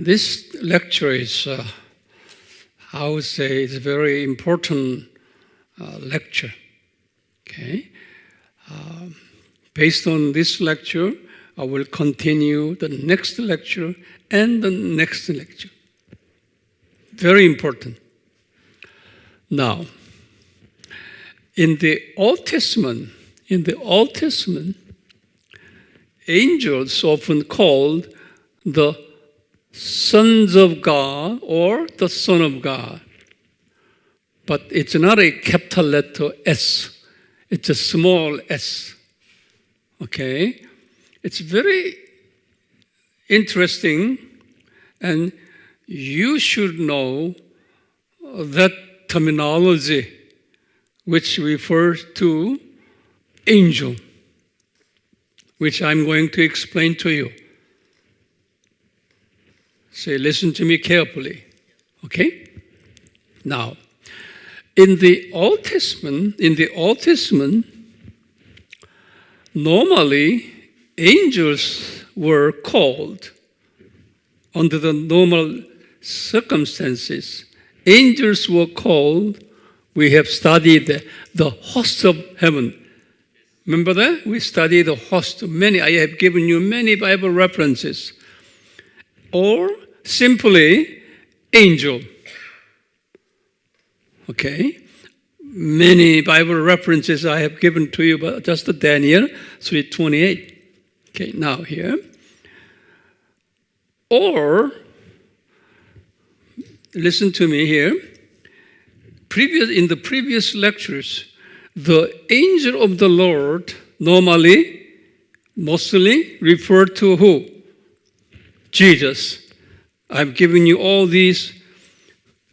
This lecture is, I would say, it's a very important lecture. Okay, based on this lecture, I will continue the next lecture and the next lecture. Very important. Now, in the Old Testament, angels often called the sons of God or the Son of God. But it's not a capital letter S. It's a small s. Okay? It's very interesting, and you should know that terminology which refers to angel, which I'm going to explain to you. So listen to me carefully. Okay? Now, in the Old Testament, normally angels were called under the normal circumstances. Angels were called, we have studied the host of heaven. Remember that? We studied the host. I have given you many Bible references. Or simply angel. Okay? Many Bible references I have given to you, but just Daniel 3:28. Okay, now here. Or, listen to me here. In the previous lectures, the angel of the Lord mostly referred to who? Jesus. I've given you all these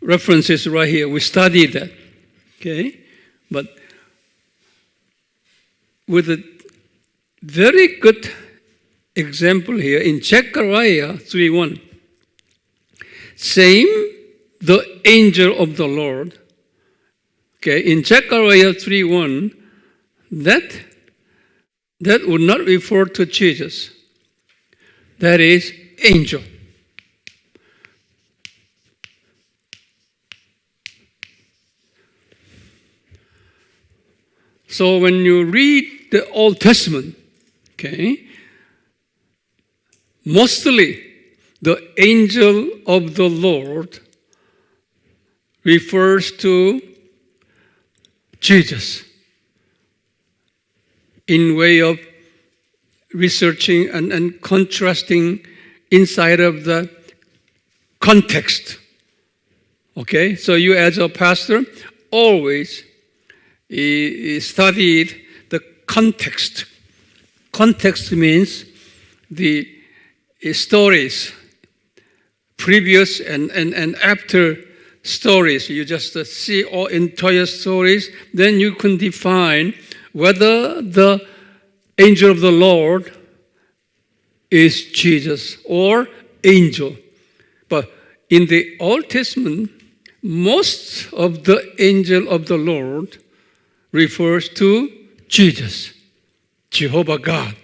references right here. We studied that. Okay? But with a very good example here in Zechariah 3:1. Same, the angel of the Lord. Okay, in Zechariah 3:1, that would not refer to Jesus. That is angel. So when you read the Old Testament, okay, mostly the angel of the Lord refers to Jesus in way of researching and contrasting inside of the context. Okay, so you as a pastor always studied the context. Context means the stories, previous and after stories. You just see all entire stories, then you can define whether the angel of the Lord is Jesus or angel. But in the Old Testament, most of the angel of the Lord refers to Jesus, Jehovah God.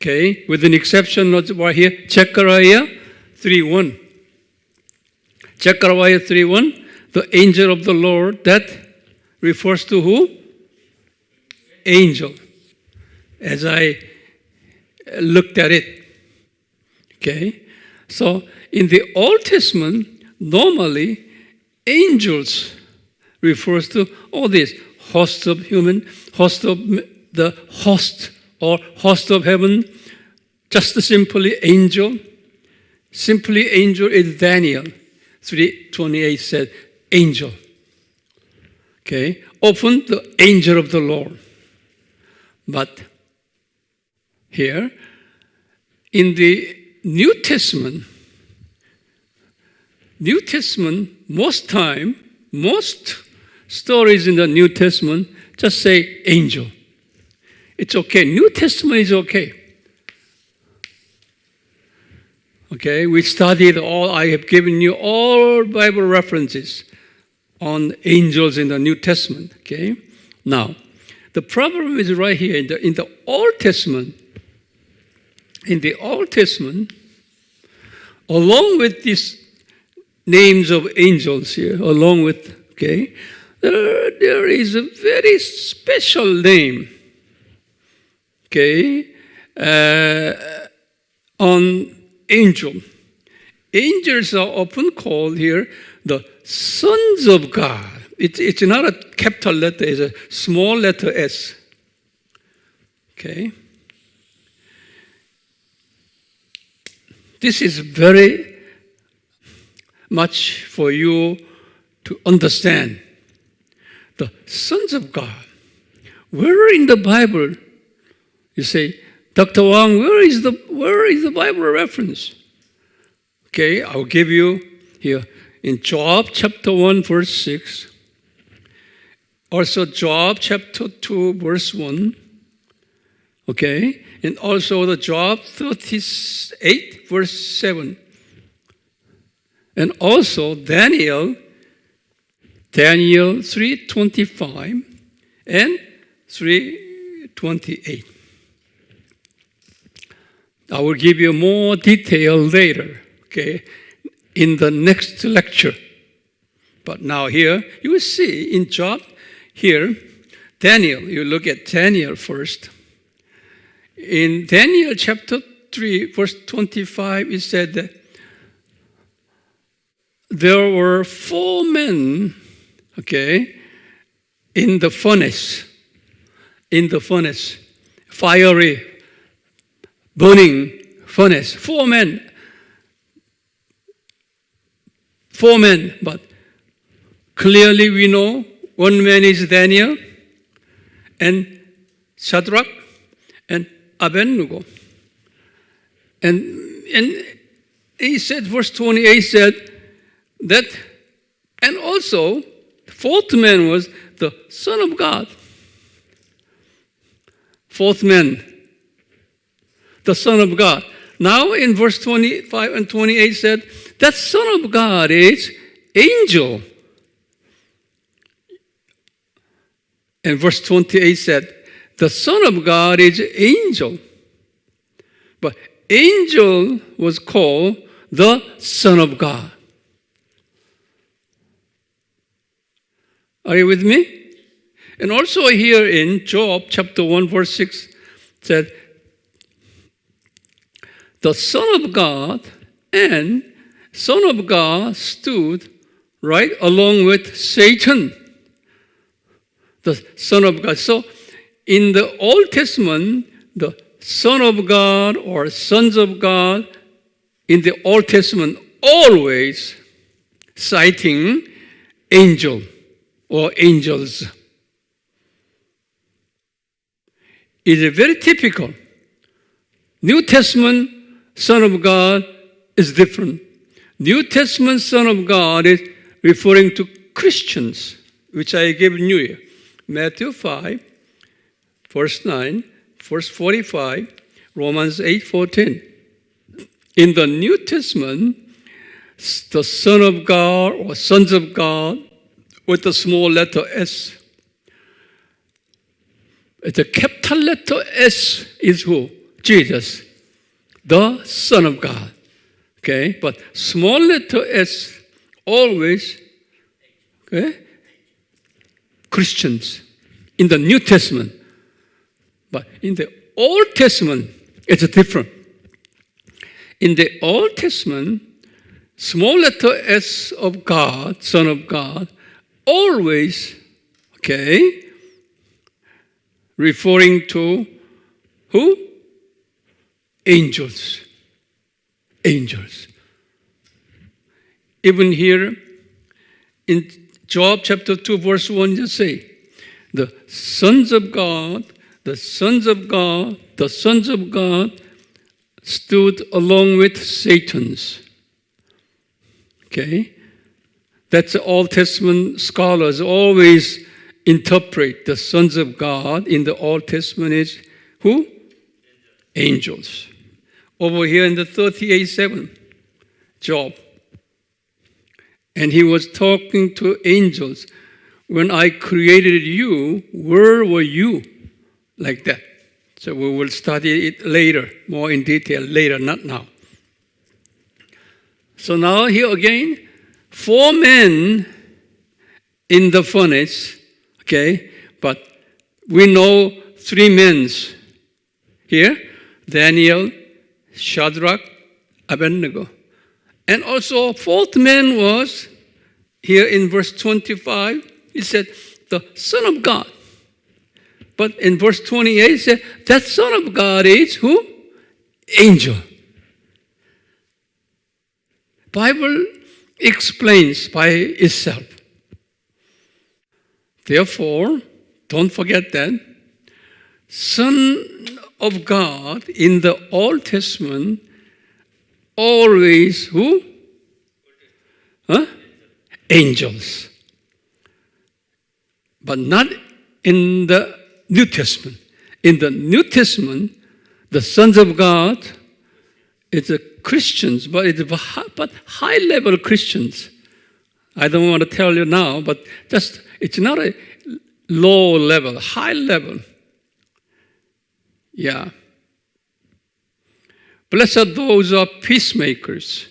Okay, with an exception right here, Zechariah 3:1. Zechariah 3:1, the angel of the Lord, that refers to who? Angel. As I looked at it. Okay, so in the Old Testament, normally angels refers to all this. Host of human, host of the host or host of heaven, just simply angel. Simply angel is Daniel 3:28 said angel. Okay, often the angel of the Lord. But here in the New Testament, most stories in the New Testament just say angel. It's okay. New Testament is okay. Okay, we studied all, I have given you all Bible references on angels in the New Testament. Okay, now, the problem is right here in the Old Testament. In the Old Testament, along with these names of angels here, along with, okay, there is a very special name, okay, on angel. Angels are often called here the sons of God. It's not a capital letter, it's a small letter S. Okay. This is very much for you to understand. The sons of God. Where in the Bible, you say, Dr. Hwang, where is the Bible reference? Okay, I'll give you here in Job chapter 1, verse 6. Also Job chapter 2, verse 1. Okay, and also the Job 38, verse 7. And also Daniel 3:25 and 3:28. I will give you more detail later, okay, in the next lecture. But now here, you will see in Job, here, Daniel, you look at Daniel first. In Daniel chapter 3, verse 25, it said that there were 4 men, okay, in the furnace, fiery, burning furnace. 4 men, but clearly we know one man is Daniel and Shadrach and Abednego. And he said, verse 28 said that, and also the 4th man was the Son of God. 4th man, the Son of God. Now in verse 25 and 28 said, that Son of God is angel. And verse 28 said, the Son of God is angel. But angel was called the Son of God. Are you with me? And also here in Job chapter 1 verse 6 said, the Son of God and Son of God stood right along with Satan. The Son of God. So in the Old Testament, the Son of God or sons of God in the Old Testament always citing angel or angels. It is very typical. New Testament Son of God is different. New Testament Son of God is referring to Christians, which I gave you here. Matthew 5, verse 9, verse 45, Romans 8:14. In the New Testament, the Son of God or sons of God with the small letter S. The capital letter S is who? Jesus, the Son of God. Okay, but small letter S always, okay, Christians in the New Testament. But in the Old Testament, it's different. In the Old Testament, small letter S of God, Son of God, always, okay, referring to who? Angels. Angels. Even here in Job chapter 2 verse 1, you say, the sons of God, the sons of God, the sons of God stood along with Satan's. Okay? That's the Old Testament scholars always interpret the sons of God in the Old Testament is who? Angels. Over here in the 38:7, Job. And he was talking to angels. When I created you, where were you? Like that. So we will study it later, more in detail later, not now. So now here again, 4 men in the furnace, okay, but we know 3 men here, Daniel, Shadrach, Abednego. And also 4th man was, here in verse 25, he said, the Son of God. But in verse 28, he said, that Son of God is who? Angel. Bible explains by itself. Therefore, don't forget that Son of God in the Old Testament always who? Angels. But not in the New Testament. In the New Testament, the sons of God is Christians, but it's high-level Christians. I don't want to tell you now, but just it's not a low level, high level. Yeah. Blessed those are peacemakers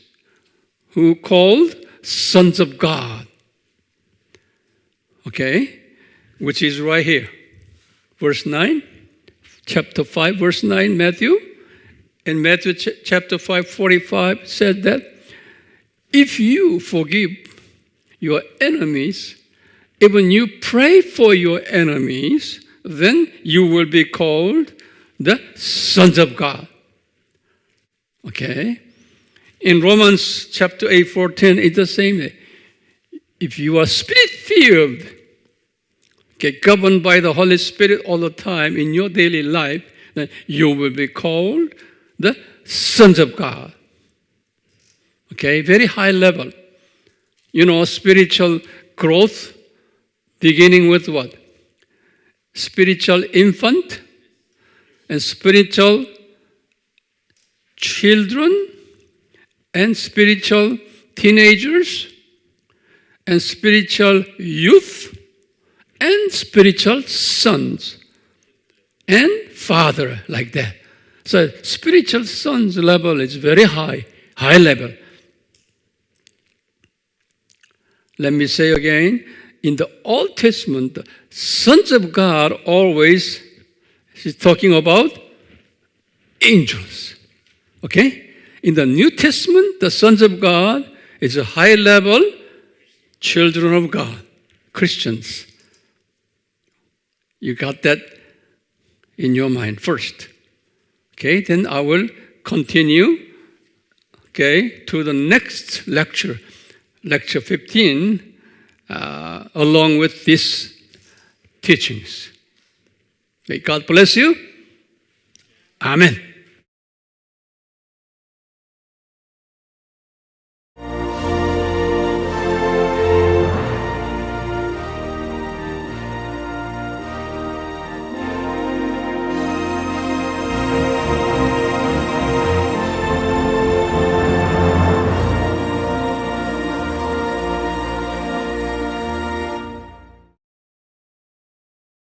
who called sons of God. Okay? Which is right here. Verse 9, chapter 5, verse 9, Matthew. In Matthew chapter 5, 45 said that if you forgive your enemies, even you pray for your enemies, then you will be called the sons of God. Okay? In Romans chapter 8, 4:10, it's the same. If you are spirit-filled, okay, governed by the Holy Spirit all the time in your daily life, then you will be called the sons of God. Okay, very high level. You know, spiritual growth beginning with what? Spiritual infant and spiritual children and spiritual teenagers and spiritual youth and spiritual sons and father, like that. So spiritual sons level is very high level. Let me say again, in the Old Testament, the sons of God always, he's talking about angels. Okay? In the New Testament, the sons of God is a high level children of God, Christians. You got that in your mind first. Okay, then I will continue, okay, to the next lecture, lecture 15, along with these teachings. May God bless you. Amen.